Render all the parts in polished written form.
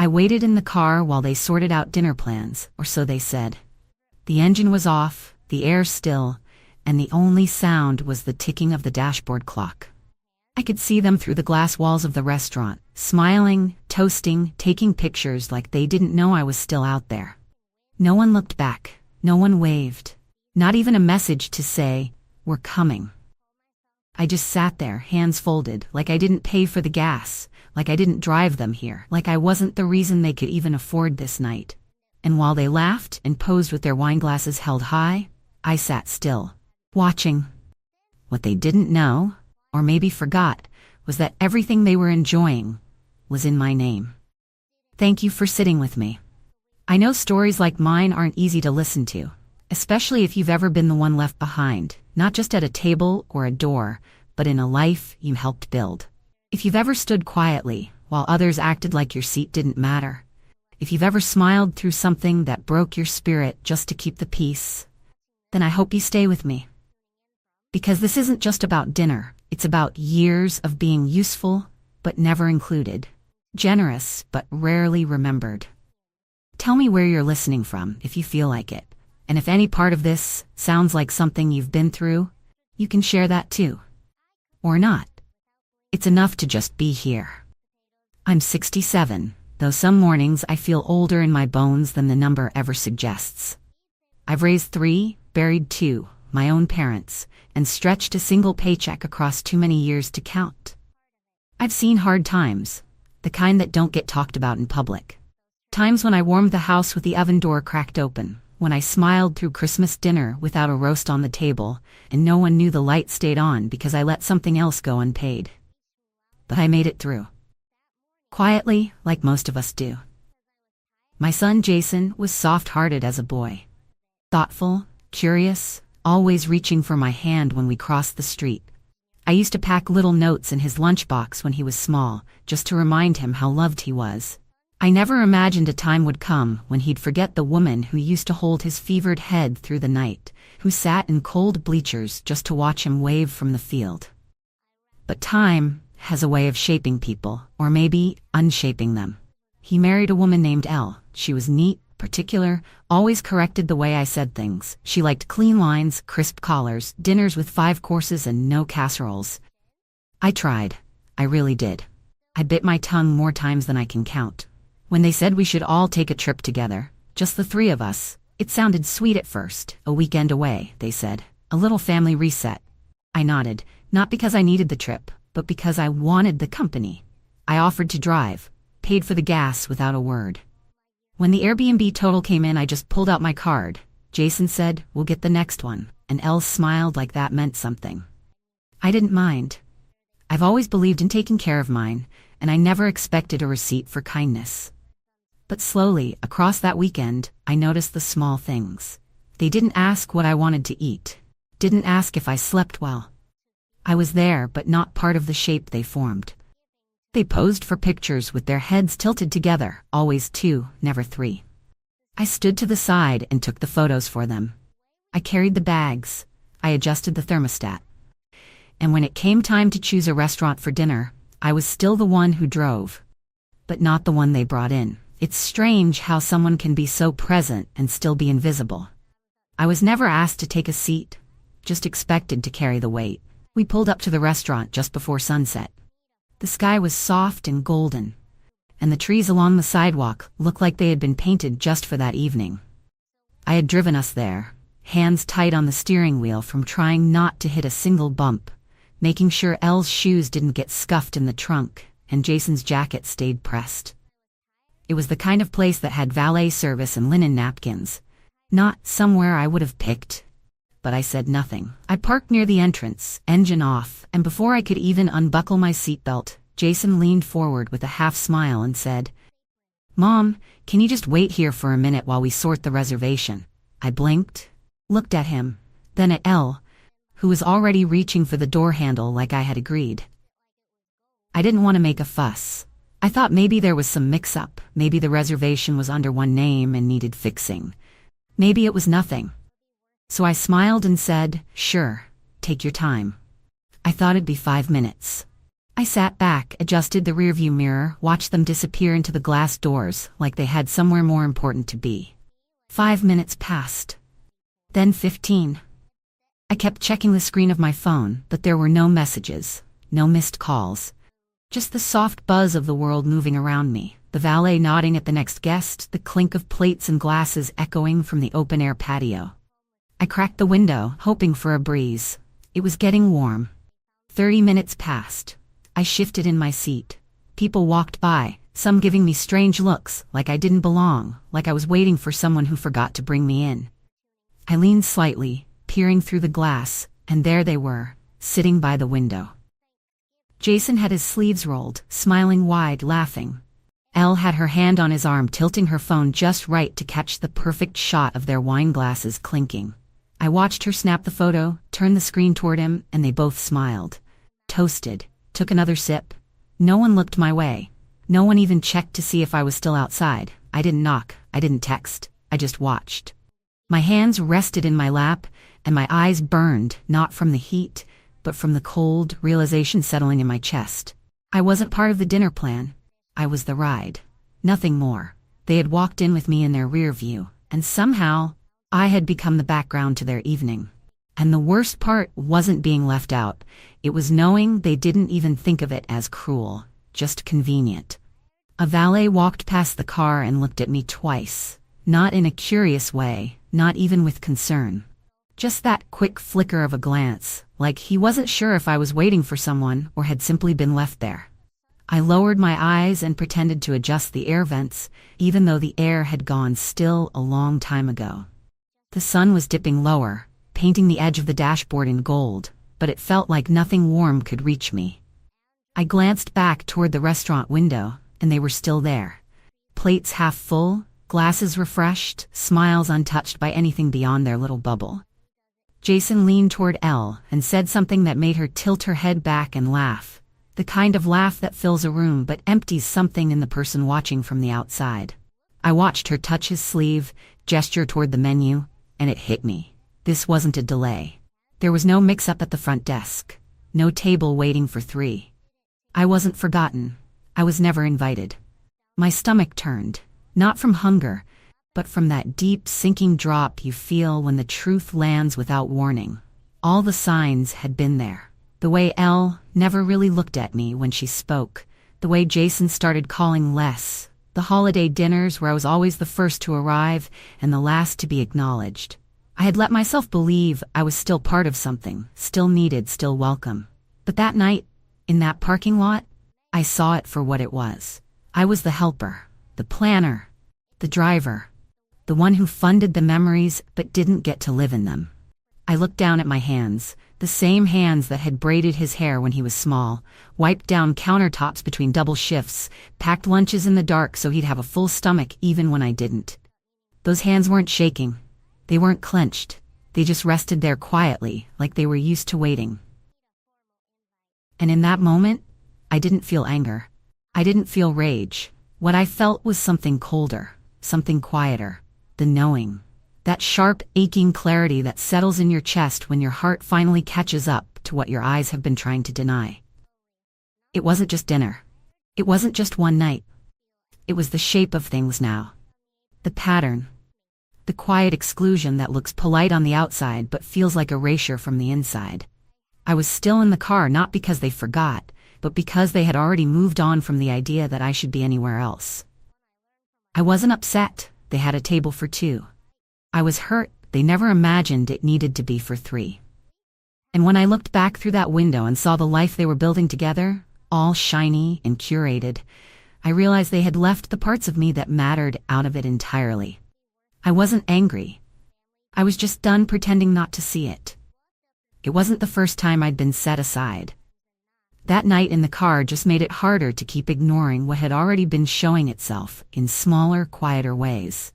I waited in the car while they sorted out dinner plans, or so they said. The engine was off, the air still, and the only sound was the ticking of the dashboard clock. I could see them through the glass walls of the restaurant, smiling, toasting, taking pictures like they didn't know I was still out there. No one looked back, no one waved, not even a message to say, "We're coming." I just sat there, hands folded, like I didn't pay for the gas, like I didn't drive them here, like I wasn't the reason they could even afford this night. And while they laughed and posed with their wine glasses held high, I sat still, watching. What they didn't know, or maybe forgot, was that everything they were enjoying was in my name. Thank you for sitting with me. I know stories like mine aren't easy to listen to, especially if you've ever been the one left behind, not just at a table or a door, but in a life you helped build. If you've ever stood quietly while others acted like your seat didn't matter, if you've ever smiled through something that broke your spirit just to keep the peace, then I hope you stay with me. Because this isn't just about dinner, it's about years of being useful, but never included, generous, but rarely remembered. Tell me where you're listening from if you feel like it, and if any part of this sounds like something you've been through, you can share that too. Or not. It's enough to just be here. I'm 67, though some mornings I feel older in my bones than the number ever suggests. I've raised 3, buried 2, my own parents, and stretched a single paycheck across too many years to count. I've seen hard times, the kind that don't get talked about in public. Times when I warmed the house with the oven door cracked open, when I smiled through Christmas dinner without a roast on the table, and no one knew the light stayed on because I let something else go unpaid. But I made it through. Quietly, like most of us do. My son Jason was soft-hearted as a boy. Thoughtful, curious, always reaching for my hand when we crossed the street. I used to pack little notes in his lunchbox when he was small, just to remind him how loved he was. I never imagined a time would come when he'd forget the woman who used to hold his fevered head through the night, who sat in cold bleachers just to watch him wave from the field. But time has a way of shaping people, or maybe unshaping them. He married a woman named Elle. She was neat, particular, always corrected the way I said things. She liked clean lines, crisp collars, dinners with 5 courses and no casseroles. I tried. I really did. I bit my tongue more times than I can count. When they said we should all take a trip together, just the 3 of us, it sounded sweet at first. A weekend away, they said. A little family reset. I nodded, not because I needed the trip, but because I wanted the company. I offered to drive, paid for the gas without a word. When the Airbnb total came in, I just pulled out my card. Jason said, "We'll get the next one," and Elle smiled like that meant something. I didn't mind. I've always believed in taking care of mine, and I never expected a receipt for kindness. But slowly, across that weekend, I noticed the small things. They didn't ask what I wanted to eat. Didn't ask if I slept well. I was there, but not part of the shape they formed. They posed for pictures with their heads tilted together, always 2, never 3. I stood to the side and took the photos for them. I carried the bags. I adjusted the thermostat. And when it came time to choose a restaurant for dinner, I was still the one who drove. But not the one they brought in. It's strange how someone can be so present and still be invisible. I was never asked to take a seat, just expected to carry the weight. We pulled up to the restaurant just before sunset. The sky was soft and golden, and the trees along the sidewalk looked like they had been painted just for that evening. I had driven us there, hands tight on the steering wheel from trying not to hit a single bump, making sure Elle's shoes didn't get scuffed in the trunk, and Jason's jacket stayed pressed. It was the kind of place that had valet service and linen napkins, not somewhere I would have picked. But I said nothing. I parked near the entrance, engine off, and before I could even unbuckle my seatbelt, Jason leaned forward with a half smile and said, "Mom, can you just wait here for a minute while we sort the reservation?" I blinked, looked at him, then at Elle, who was already reaching for the door handle like I had agreed. I didn't want to make a fuss. I thought maybe there was some mix-up, maybe the reservation was under one name and needed fixing. Maybe it was nothing. So I smiled and said, "Sure, take your time." I thought it'd be 5 minutes. I sat back, adjusted the rearview mirror, watched them disappear into the glass doors like they had somewhere more important to be. 5 minutes passed. Then 15. I kept checking the screen of my phone, but there were no messages, no missed calls. Just the soft buzz of the world moving around me, the valet nodding at the next guest, the clink of plates and glasses echoing from the open-air patio. I cracked the window, hoping for a breeze. It was getting warm. 30 minutes passed. I shifted in my seat. People walked by, some giving me strange looks, like I didn't belong, like I was waiting for someone who forgot to bring me in. I leaned slightly, peering through the glass, and there they were, sitting by the window. Jason had his sleeves rolled, smiling wide, laughing. Elle had her hand on his arm, tilting her phone just right to catch the perfect shot of their wine glasses clinking. I watched her snap the photo, turn the screen toward him, and they both smiled. Toasted. Took another sip. No one looked my way. No one even checked to see if I was still outside. I didn't knock. I didn't text. I just watched. My hands rested in my lap, and my eyes burned, not from the heat, but from the cold realization settling in my chest. I wasn't part of the dinner plan. I was the ride. Nothing more. They had walked in with me in their rear view, and somehow, I had become the background to their evening. And the worst part wasn't being left out. It was knowing they didn't even think of it as cruel, just convenient. A valet walked past the car and looked at me twice. Not in a curious way, not even with concern. Just that quick flicker of a glance, like he wasn't sure if I was waiting for someone or had simply been left there. I lowered my eyes and pretended to adjust the air vents, even though the air had gone still a long time ago. The sun was dipping lower, painting the edge of the dashboard in gold, but it felt like nothing warm could reach me. I glanced back toward the restaurant window, and they were still there. Plates half full, glasses refreshed, smiles untouched by anything beyond their little bubble. Jason leaned toward Elle and said something that made her tilt her head back and laugh, the kind of laugh that fills a room but empties something in the person watching from the outside. I watched her touch his sleeve, gesture toward the menu, and it hit me. This wasn't a delay. There was no mix-up at the front desk. No table waiting for 3. I wasn't forgotten. I was never invited. My stomach turned, not from hunger, but from that deep, sinking drop you feel when the truth lands without warning. All the signs had been there. The way Elle never really looked at me when she spoke. The way Jason started calling less. The holiday dinners where I was always the first to arrive and the last to be acknowledged. I had let myself believe I was still part of something, still needed, still welcome. But that night, in that parking lot, I saw it for what it was. I was the helper, the planner, the driver, the one who funded the memories but didn't get to live in them. I looked down at my hands, the same hands that had braided his hair when he was small, wiped down countertops between double shifts, packed lunches in the dark so he'd have a full stomach even when I didn't. Those hands weren't shaking. They weren't clenched. They just rested there quietly, like they were used to waiting. And in that moment, I didn't feel anger. I didn't feel rage. What I felt was something colder, something quieter, the knowing. That sharp, aching clarity that settles in your chest when your heart finally catches up to what your eyes have been trying to deny. It wasn't just dinner. It wasn't just one night. It was the shape of things now. The pattern. The quiet exclusion that looks polite on the outside but feels like erasure from the inside. I was still in the car not because they forgot, but because they had already moved on from the idea that I should be anywhere else. I wasn't upset. They had a table for 2. I was hurt. They never imagined it needed to be for 3. And when I looked back through that window and saw the life they were building together, all shiny and curated, I realized they had left the parts of me that mattered out of it entirely. I wasn't angry. I was just done pretending not to see it. It wasn't the first time I'd been set aside. That night in the car just made it harder to keep ignoring what had already been showing itself in smaller, quieter ways.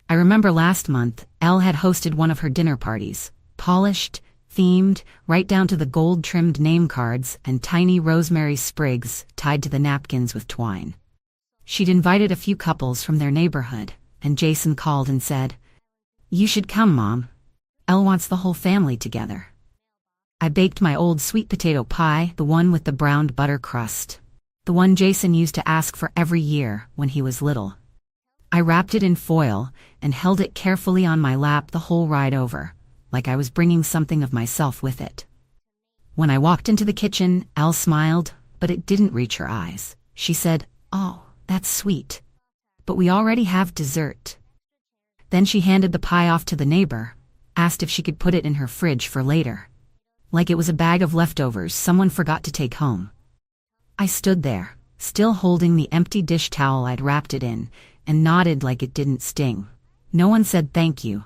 I remember last month, Elle had hosted one of her dinner parties, polished, themed, right down to the gold-trimmed name cards and tiny rosemary sprigs tied to the napkins with twine. She'd invited a few couples from their neighborhood, and Jason called and said, "You should come, Mom. Elle wants the whole family together." I baked my old sweet potato pie, the one with the browned butter crust. The one Jason used to ask for every year when he was little. I wrapped it in foil and held it carefully on my lap the whole ride over, like I was bringing something of myself with it. When I walked into the kitchen, Elle smiled, but it didn't reach her eyes. She said, "Oh, that's sweet. But we already have dessert." Then she handed the pie off to the neighbor, asked if she could put it in her fridge for later. Like it was a bag of leftovers someone forgot to take home. I stood there, still holding the empty dish towel I'd wrapped it in, and nodded like it didn't sting. No one said thank you.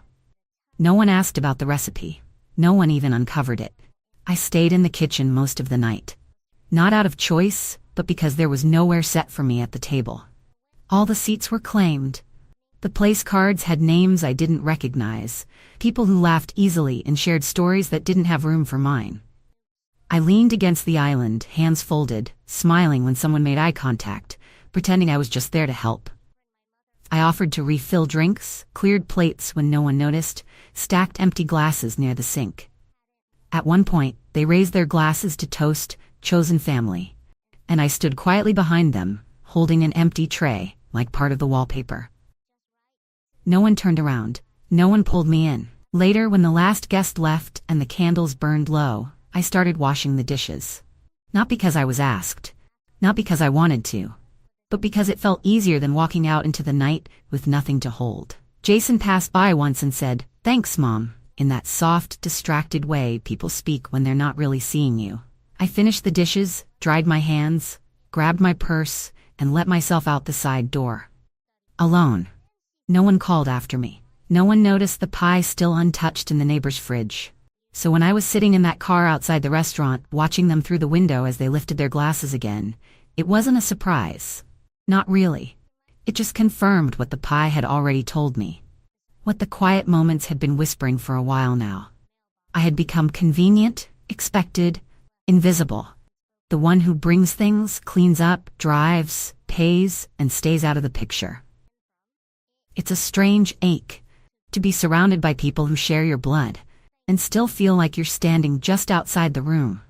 No one asked about the recipe. No one even uncovered it. I stayed in the kitchen most of the night. Not out of choice, but because there was nowhere set for me at the table. All the seats were claimed. The place cards had names I didn't recognize, people who laughed easily and shared stories that didn't have room for mine. I leaned against the island, hands folded, smiling when someone made eye contact, pretending I was just there to help. I offered to refill drinks, cleared plates when no one noticed, stacked empty glasses near the sink. At one point, they raised their glasses to toast, chosen family, and I stood quietly behind them, holding an empty tray, like part of the wallpaper. No one turned around. No one pulled me in. Later, when the last guest left and the candles burned low, I started washing the dishes. Not because I was asked, not because I wanted to, but because it felt easier than walking out into the night with nothing to hold. Jason passed by once and said, "Thanks, Mom," in that soft, distracted way people speak when they're not really seeing you. I finished the dishes, dried my hands, grabbed my purse, and let myself out the side door. Alone. No one called after me. No one noticed the pie still untouched in the neighbor's fridge. So when I was sitting in that car outside the restaurant, watching them through the window as they lifted their glasses again, it wasn't a surprise. Not really. It just confirmed what the pie had already told me. What the quiet moments had been whispering for a while now. I had become convenient, expected, invisible. The one who brings things, cleans up, drives, pays, and stays out of the picture. It's a strange ache, to be surrounded by people who share your blood, and still feel like you're standing just outside the room.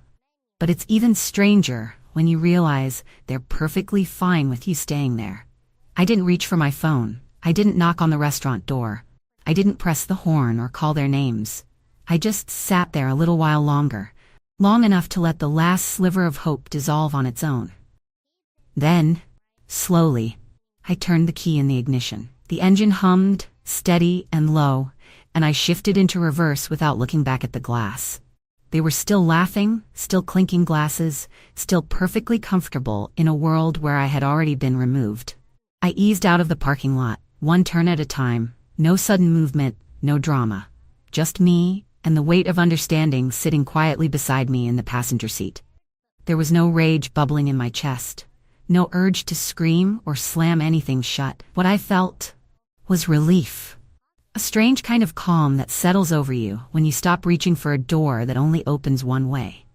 But it's even stranger when you realize they're perfectly fine with you staying there. I didn't reach for my phone. I didn't knock on the restaurant door. I didn't press the horn or call their names. I just sat there a little while longer, long enough to let the last sliver of hope dissolve on its own. Then, slowly, I turned the key in the ignition. The engine hummed, steady and low, and I shifted into reverse without looking back at the glass. They were still laughing, still clinking glasses, still perfectly comfortable in a world where I had already been removed. I eased out of the parking lot, one turn at a time, no sudden movement, no drama. Just me and the weight of understanding sitting quietly beside me in the passenger seat. There was no rage bubbling in my chest, no urge to scream or slam anything shut. What I felt was relief. A strange kind of calm that settles over you when you stop reaching for a door that only opens one way.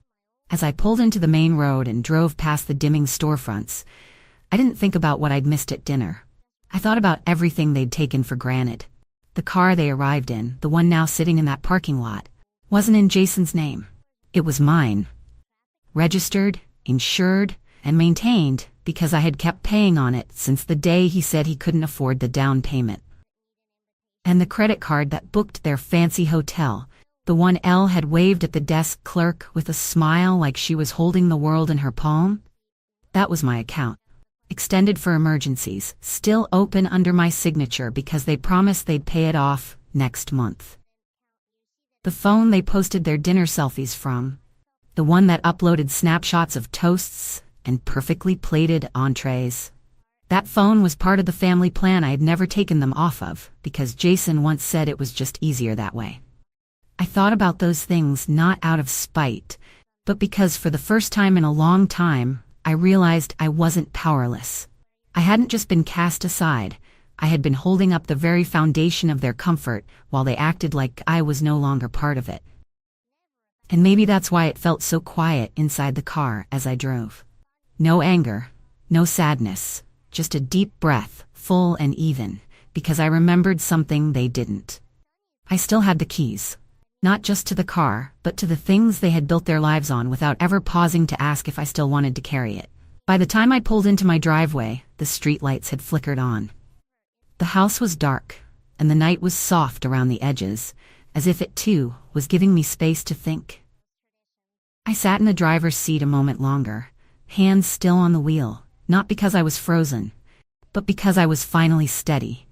As I pulled into the main road and drove past the dimming storefronts, I didn't think about what I'd missed at dinner. I thought about everything they'd taken for granted. The car they arrived in, the one now sitting in that parking lot, wasn't in Jason's name. It was mine. Registered, insured, and maintained because I had kept paying on it since the day he said he couldn't afford the down payment. And the credit card that booked their fancy hotel, the one Elle had waved at the desk clerk with a smile like she was holding the world in her palm, that was my account. Extended for emergencies, still open under my signature because they promised they'd pay it off next month. The phone they posted their dinner selfies from, the one that uploaded snapshots of toasts and perfectly plated entrees. That phone was part of the family plan I had never taken them off of, because Jason once said it was just easier that way. I thought about those things not out of spite, but because for the first time in a long time, I realized I wasn't powerless. I hadn't just been cast aside, I had been holding up the very foundation of their comfort while they acted like I was no longer part of it. And maybe that's why it felt so quiet inside the car as I drove. No anger, no sadness. Just a deep breath, full and even, because I remembered something they didn't. I still had the keys. Not just to the car, but to the things they had built their lives on without ever pausing to ask if I still wanted to carry it. By the time I pulled into my driveway, the streetlights had flickered on. The house was dark, and the night was soft around the edges, as if it too was giving me space to think. I sat in the driver's seat a moment longer, hands still on the wheel, not because I was frozen, but because I was finally steady.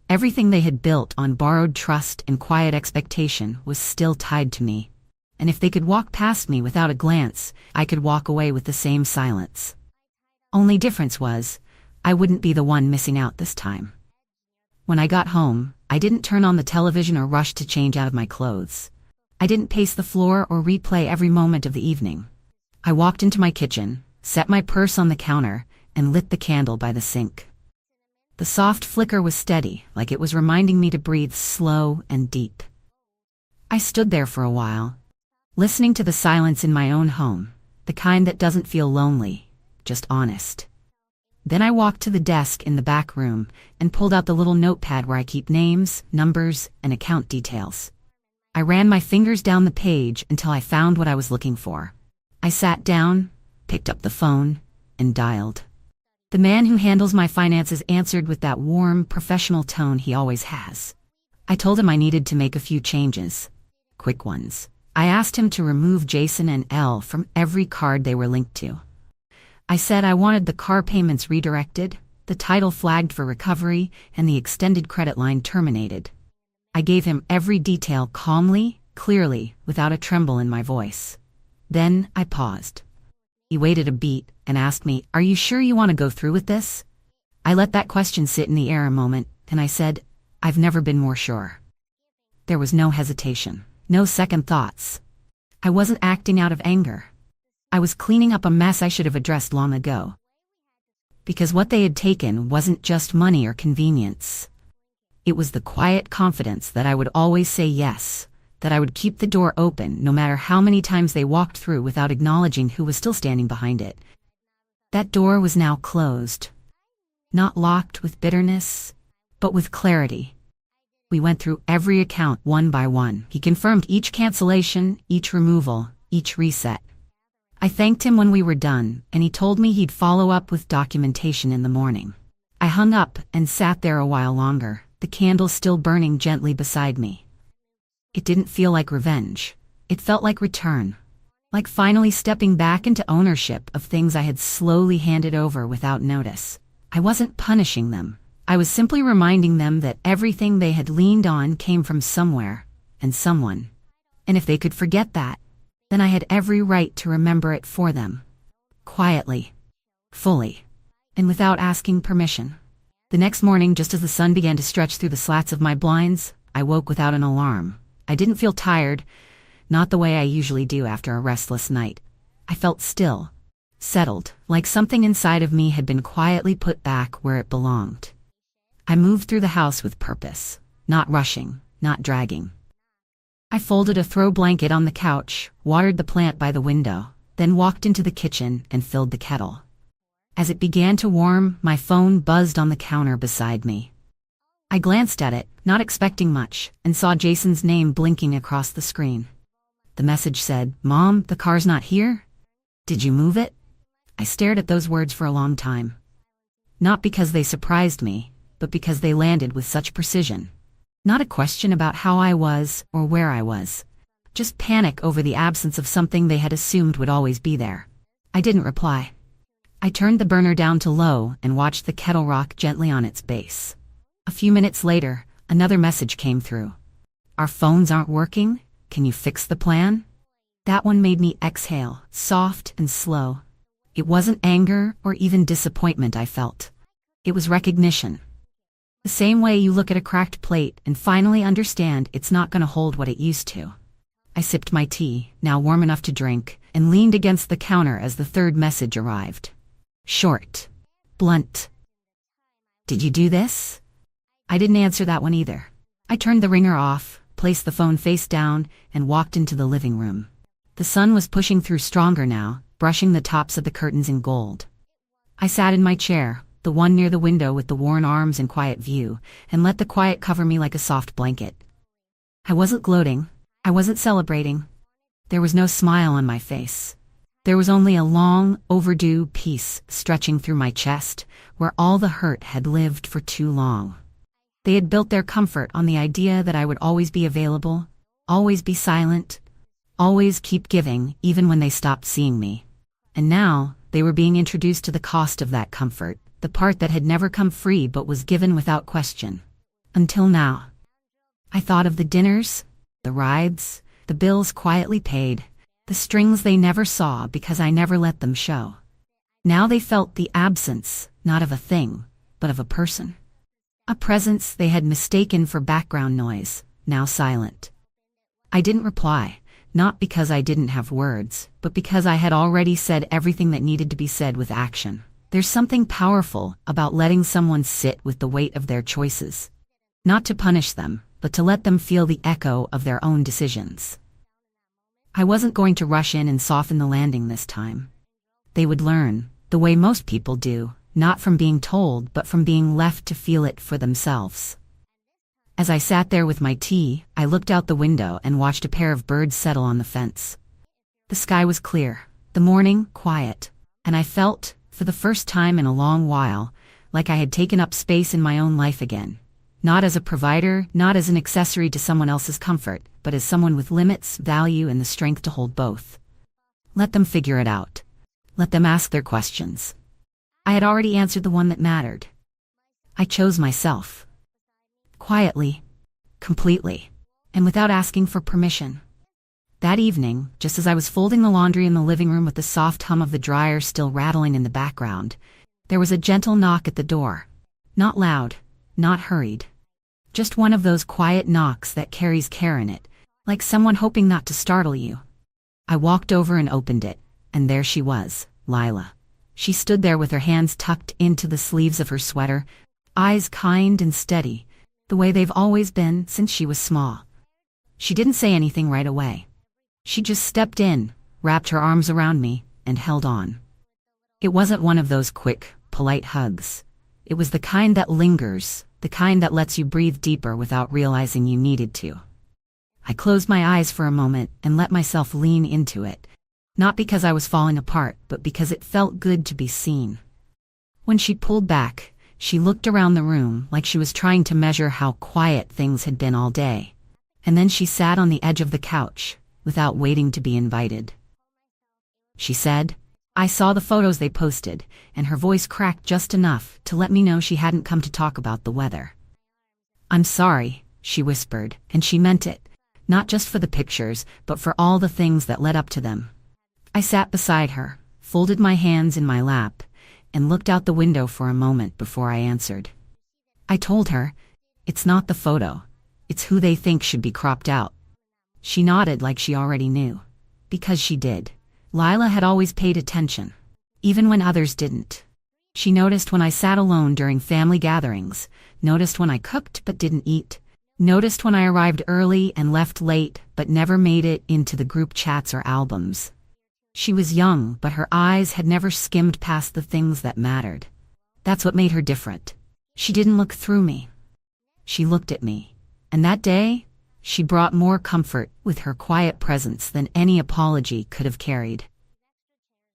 Everything they had built on borrowed trust and quiet expectation was still tied to me, and if they could walk past me without a glance, I could walk away with the same silence. Only difference was, I wouldn't be the one missing out this time. When I got home, I didn't turn on the television or rush to change out of my clothes. I didn't pace the floor or replay every moment of the evening. I walked into my kitchen, set my purse on the counter, and lit the candle by the sink. The soft flicker was steady, like it was reminding me to breathe slow and deep. I stood there for a while, listening to the silence in my own home, the kind that doesn't feel lonely, just honest. Then I walked to the desk in the back room and pulled out the little notepad where I keep names, numbers, and account details. I ran my fingers down the page until I found what I was looking for. I sat down, picked up the phone, and dialed. The man who handles my finances answered with that warm, professional tone he always has. I told him I needed to make a few changes. Quick ones. I asked him to remove Jason and Elle from every card they were linked to. I said I wanted the car payments redirected, the title flagged for recovery, and the extended credit line terminated. I gave him every detail calmly, clearly, without a tremble in my voice. Then I paused. He waited a beat and asked me, "Are you sure you want to go through with this?" I let that question sit in the air a moment, and I said, "I've never been more sure." There was no hesitation, no second thoughts. I wasn't acting out of anger. I was cleaning up a mess I should have addressed long ago. Because what they had taken wasn't just money or convenience. It was the quiet confidence that I would always say yes, that I would keep the door open no matter how many times they walked through without acknowledging who was still standing behind it. That door was now closed. Not locked with bitterness, but with clarity. We went through every account one by one. He confirmed each cancellation, each removal, each reset. I thanked him when we were done, and he told me he'd follow up with documentation in the morning. I hung up and sat there a while longer, the candle still burning gently beside me. It didn't feel like revenge. It felt like return. Like finally stepping back into ownership of things I had slowly handed over without notice. I wasn't punishing them. I was simply reminding them that everything they had leaned on came from somewhere, and someone. And if they could forget that, then I had every right to remember it for them. Quietly. Fully. And without asking permission. The next morning, just as the sun began to stretch through the slats of my blinds, I woke without an alarm. I didn't feel tired, not the way I usually do after a restless night. I felt still, settled, like something inside of me had been quietly put back where it belonged. I moved through the house with purpose, not rushing, not dragging. I folded a throw blanket on the couch, watered the plant by the window, then walked into the kitchen and filled the kettle. As it began to warm, my phone buzzed on the counter beside me. I glanced at it, not expecting much, and saw Jason's name blinking across the screen. The message said, "Mom, the car's not here? Did you move it?" I stared at those words for a long time. Not because they surprised me, but because they landed with such precision. Not a question about how I was or where I was. Just panic over the absence of something they had assumed would always be there. I didn't reply. I turned the burner down to low and watched the kettle rock gently on its base. A few minutes later, another message came through. "Our phones aren't working? Can you fix the plan?" That one made me exhale, soft and slow. It wasn't anger or even disappointment I felt. It was recognition. The same way you look at a cracked plate and finally understand it's not going to hold what it used to. I sipped my tea, now warm enough to drink, and leaned against the counter as the third message arrived. Short. Blunt. "Did you do this?" I didn't answer that one either. I turned the ringer off, placed the phone face down, and walked into the living room. The sun was pushing through stronger now, brushing the tops of the curtains in gold. I sat in my chair, the one near the window with the worn arms and quiet view, and let the quiet cover me like a soft blanket. I wasn't gloating. I wasn't celebrating. There was no smile on my face. There was only a long, overdue peace stretching through my chest, where all the hurt had lived for too long. They had built their comfort on the idea that I would always be available, always be silent, always keep giving even when they stopped seeing me. And now, they were being introduced to the cost of that comfort, the part that had never come free but was given without question. Until now. I thought of the dinners, the rides, the bills quietly paid, the strings they never saw because I never let them show. Now they felt the absence, not of a thing, but of a person. A presence they had mistaken for background noise, now silent. I didn't reply, not because I didn't have words, but because I had already said everything that needed to be said with action. There's something powerful about letting someone sit with the weight of their choices. Not to punish them, but to let them feel the echo of their own decisions. I wasn't going to rush in and soften the landing this time. They would learn, the way most people do, not from being told but from being left to feel it for themselves. As I sat there with my tea, I looked out the window and watched a pair of birds settle on the fence. The sky was clear, the morning quiet, and I felt, for the first time in a long while, like I had taken up space in my own life again. Not as a provider, not as an accessory to someone else's comfort, but as someone with limits, value, and the strength to hold both. Let them figure it out. Let them ask their questions. I had already answered the one that mattered. I chose myself. Quietly, completely, and without asking for permission. That evening, just as I was folding the laundry in the living room with the soft hum of the dryer still rattling in the background, there was a gentle knock at the door. Not loud, not hurried. Just one of those quiet knocks that carries care in it, like someone hoping not to startle you. I walked over and opened it, and there she was, Lila. She stood there with her hands tucked into the sleeves of her sweater, eyes kind and steady, the way they've always been since she was small. She didn't say anything right away. She just stepped in, wrapped her arms around me, and held on. It wasn't one of those quick, polite hugs. It was the kind that lingers, the kind that lets you breathe deeper without realizing you needed to. I closed my eyes for a moment and let myself lean into it, not because I was falling apart, but because it felt good to be seen. When she pulled back, she looked around the room like she was trying to measure how quiet things had been all day. And then she sat on the edge of the couch, without waiting to be invited. She said, "I saw the photos they posted," and her voice cracked just enough to let me know she hadn't come to talk about the weather. "I'm sorry," she whispered, and she meant it, not just for the pictures, but for all the things that led up to them. I sat beside her, folded my hands in my lap, and looked out the window for a moment before I answered. I told her, "It's not the photo. It's who they think should be cropped out." She nodded like she already knew. Because she did. Lila had always paid attention, even when others didn't. She noticed when I sat alone during family gatherings, noticed when I cooked but didn't eat, noticed when I arrived early and left late but never made it into the group chats or albums. She was young, but her eyes had never skimmed past the things that mattered. That's what made her different. She didn't look through me. She looked at me. And that day, she brought more comfort with her quiet presence than any apology could have carried.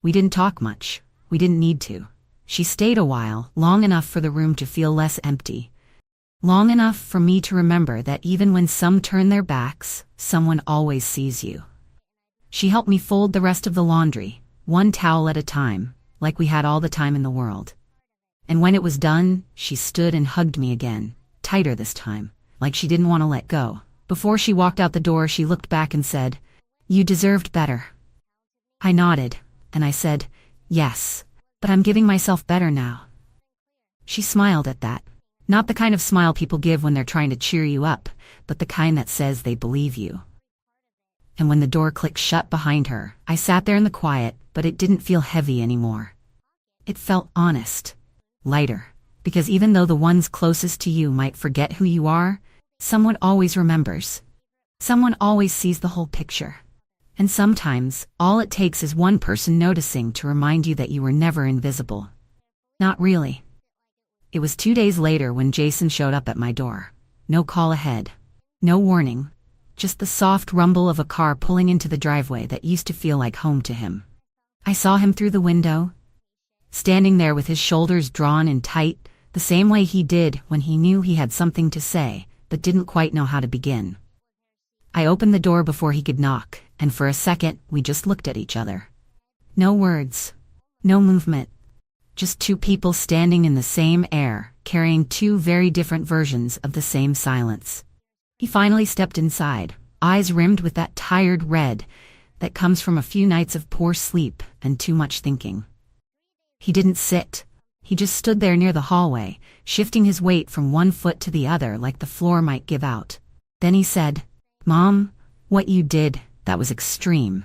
We didn't talk much. We didn't need to. She stayed a while, long enough for the room to feel less empty. Long enough for me to remember that even when some turn their backs, someone always sees you. She helped me fold the rest of the laundry, one towel at a time, like we had all the time in the world. And when it was done, she stood and hugged me again, tighter this time, like she didn't want to let go. Before she walked out the door, she looked back and said, "You deserved better." I nodded, and I said, "Yes, but I'm giving myself better now." She smiled at that. Not the kind of smile people give when they're trying to cheer you up, but the kind that says they believe you. And when the door clicked shut behind her, I sat there in the quiet, but it didn't feel heavy anymore. It felt honest, lighter, because even though the ones closest to you might forget who you are, someone always remembers. Someone always sees the whole picture. And sometimes, all it takes is one person noticing to remind you that you were never invisible. Not really. It was 2 days later when Jason showed up at my door. No call ahead. No warning. just the soft rumble of a car pulling into the driveway that used to feel like home to him. I saw him through the window, standing there with his shoulders drawn in tight, the same way he did when he knew he had something to say, but didn't quite know how to begin. I opened the door before he could knock, and for a second we just looked at each other. No words, no movement, just two people standing in the same air, carrying two very different versions of the same silence. He finally stepped inside, eyes rimmed with that tired red that comes from a few nights of poor sleep and too much thinking. He didn't sit. He just stood there near the hallway, shifting his weight from one foot to the other like the floor might give out. Then he said, "Mom, what you did, that was extreme."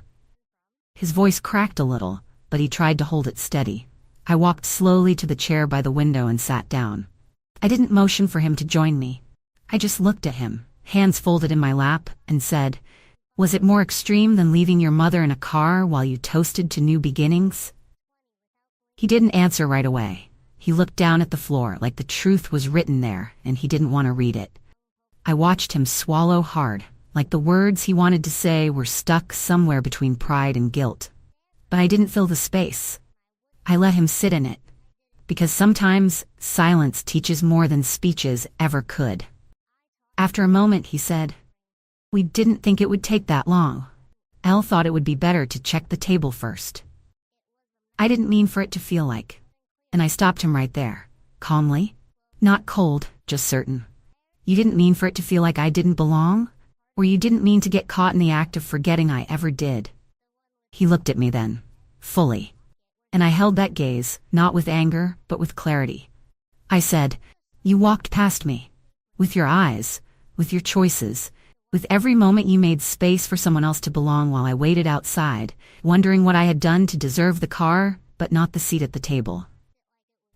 His voice cracked a little, but he tried to hold it steady. I walked slowly to the chair by the window and sat down. I didn't motion for him to join me. I just looked at him, hands folded in my lap, and said, "Was it more extreme than leaving your mother in a car while you toasted to new beginnings?" He didn't answer right away. He looked down at the floor like the truth was written there and he didn't want to read it. I watched him swallow hard, like the words he wanted to say were stuck somewhere between pride and guilt. But I didn't fill the space. I let him sit in it. Because sometimes silence teaches more than speeches ever could. After a moment he said, "We didn't think it would take that long. Elle thought it would be better to check the table first." I didn't mean for it to feel like. And I stopped him right there, calmly. Not cold, just certain. "You didn't mean for it to feel like I didn't belong? Or you didn't mean to get caught in the act of forgetting I ever did?" He looked at me then, fully. And I held that gaze, not with anger, but with clarity. I said, "You walked past me. With your eyes, with your choices, with every moment you made space for someone else to belong while I waited outside, wondering what I had done to deserve the car, but not the seat at the table."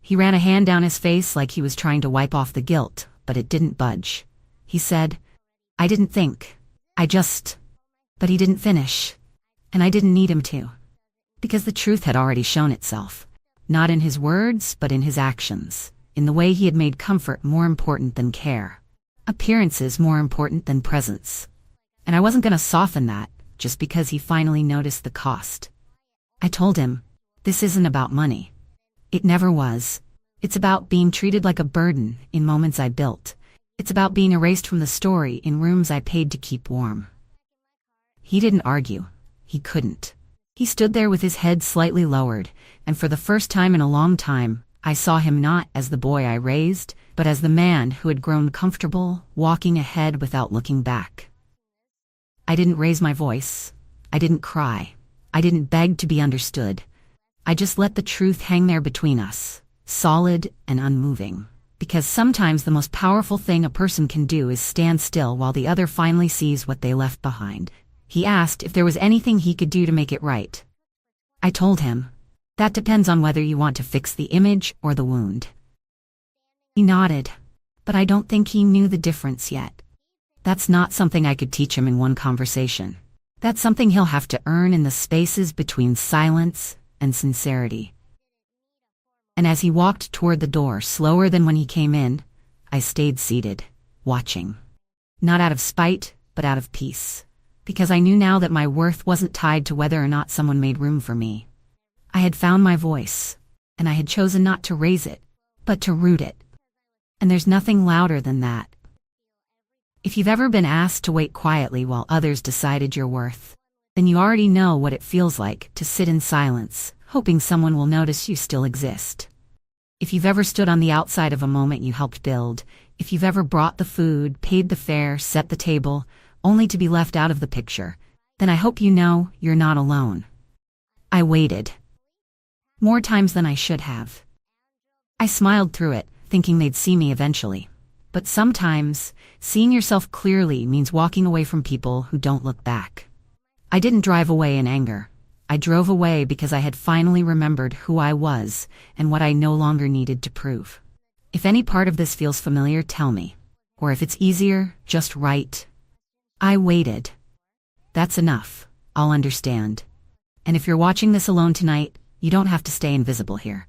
He ran a hand down his face like he was trying to wipe off the guilt, but it didn't budge. He said, "I didn't think. I just..." But he didn't finish. And I didn't need him to. Because the truth had already shown itself. Not in his words, but in his actions. In the way he had made comfort more important than care. Appearances more important than presence. And I wasn't going to soften that, just because he finally noticed the cost. I told him, "This isn't about money. It never was. It's about being treated like a burden in moments I built. It's about being erased from the story in rooms I paid to keep warm." He didn't argue. He couldn't. He stood there with his head slightly lowered, and for the first time in a long time, I saw him not as the boy I raised, but as the man who had grown comfortable, walking ahead without looking back. I didn't raise my voice. I didn't cry. I didn't beg to be understood. I just let the truth hang there between us, solid and unmoving. Because sometimes the most powerful thing a person can do is stand still while the other finally sees what they left behind. He asked if there was anything he could do to make it right. I told him, "That depends on whether you want to fix the image or the wound." He nodded, but I don't think he knew the difference yet. That's not something I could teach him in one conversation. That's something he'll have to earn in the spaces between silence and sincerity. And as he walked toward the door slower than when he came in, I stayed seated, watching. Not out of spite, but out of peace. Because I knew now that my worth wasn't tied to whether or not someone made room for me. I had found my voice, and I had chosen not to raise it, but to root it. And there's nothing louder than that. If you've ever been asked to wait quietly while others decided your worth, then you already know what it feels like to sit in silence, hoping someone will notice you still exist. If you've ever stood on the outside of a moment you helped build, if you've ever brought the food, paid the fare, set the table, only to be left out of the picture, then I hope you know you're not alone. I waited. More times than I should have. I smiled through it, thinking they'd see me eventually. But sometimes, seeing yourself clearly means walking away from people who don't look back. I didn't drive away in anger. I drove away because I had finally remembered who I was and what I no longer needed to prove. If any part of this feels familiar, tell me. Or if it's easier, just write. I waited. That's enough. I'll understand. And if you're watching this alone tonight, you don't have to stay invisible here.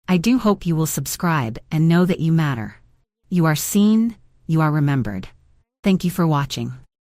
I do hope you will subscribe and know that you matter. You are seen, you are remembered. Thank you for watching.